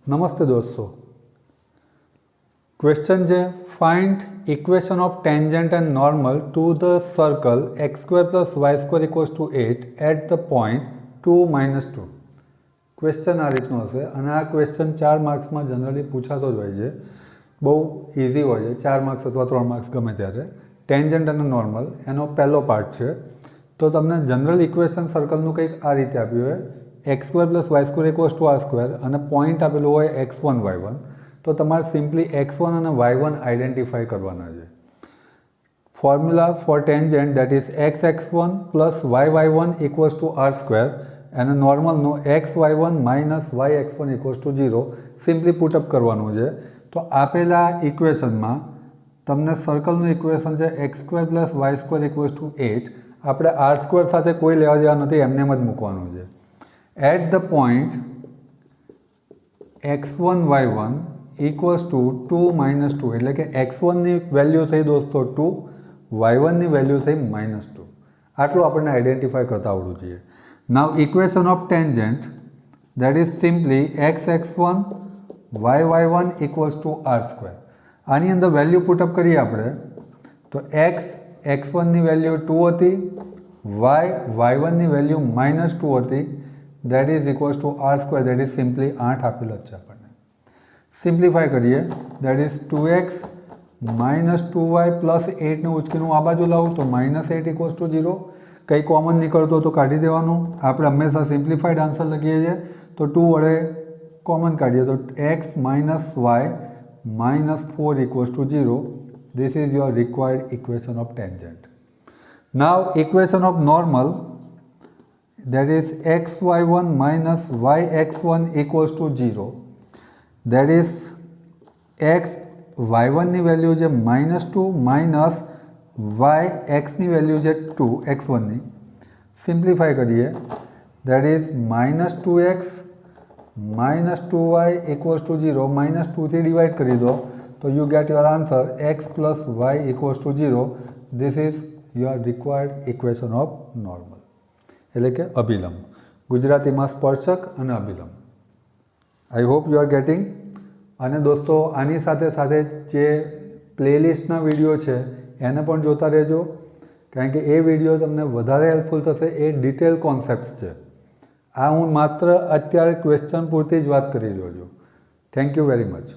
નમસ્તે દોસ્તો, ક્વેશ્ચન છે find equation of tangent and normal to the circle x square plus y square equals to 8 at the point 2 - 2. Question આ રીતનો હશે અને આ ક્વેશ્ચન 4 માર્ક્સમાં જનરલી પૂછાતો જ હોય છે. બહુ ઇઝી હોય છે, 4 માર્ક્સ અથવા 3 માર્ક્સ ગમે ત્યારે. ટેન્જન્ટ અને નોર્મલ એનો પહેલો પાર્ટ છે. તો તમને જનરલ ઇક્વેશન સર્કલનું કંઈક આ રીતે આપ્યું હોય, x square plus y square equals to r square અને પોઈન્ટ આપેલું હોય x1 y1. તો તમારે સિમ્પલી x1 અને y1 આઈડેન્ટિફાઈ કરવાના છે. Formula for tangent that is x(x1) plus y(y1) equals to r square અને નોર્મલનું x(y1) minus y(x1) equals to 0 simply put up કરવાનું છે. તો આપેલા ઇક્વેશનમાં તમને સર્કલનું ઇક્વેશન છે x square plus y square equals to 8. આપણે આર સ્ક્વેર સાથે કોઈ લેવા દેવા નથી, એમને જ મૂકવાનું છે. At the point x1 y1 equals to 2 - 2, એટલે કે x1ની વેલ્યુ થઈ દોસ્તો 2, y1ની વેલ્યુ થઈ -2. આટલું આપણને આઈડેન્ટિફાઈ કરતા આવડવું જોઈએ. Now equation of tangent that is simply x(x1) y(y1) equals to r square. આની અંદર વેલ્યુ પુટઅપ કરીએ આપણે તો x(x1)ની વેલ્યુ 2 હતી, y(y1)ની વેલ્યુ -2 હતી. That is equals to r square, that is simply 8 આપેલ જ છે આપણને. સિમ્પ્લિફાઈ કરીએ, that is 2x - 2y plus 8ને ઉચકીનું આ બાજુ લાવું તો -8 ઇક્વલ્સ ટુ 0. કંઈ કોમન નીકળતો તો કાઢી દેવાનું. આપણે હંમેશા સિમ્પ્લિફાઈડ આન્સર લખીએ છીએ તો 2 વડે કોમન કાઢીએ તો x - y -4 equals to 0. This is your required equation of tangent. Now equation of normal, that is xy1 minus yx1 equals to 0. That is x y1 ની વેલ્યુ છે -2 માઇનસ yx ની value છે 2 x1 ની. Simplify કરીએ, that is -2x -2y equals to 0. -2 થી divide કરી દો તો you get your answer x plus y equals to 0. This is your required equation of normal, એટલે કે અભિલંબ. ગુજરાતીમાં સ્પર્શક અને અભિલંબ. I hope you are getting. અને દોસ્તો આની સાથે સાથે જે પ્લેલિસ્ટના વિડીયો છે એને પણ જોતા રહેજો, કારણ કે એ વિડીયો તમને વધારે હેલ્પફુલ થશે. એ ડિટેલ કોન્સેપ્ટ્સ છે. આ હું માત્ર અત્યારે ક્વેશ્ચન પૂરતી જ વાત કરી રહ્યો છું. Thank you very much.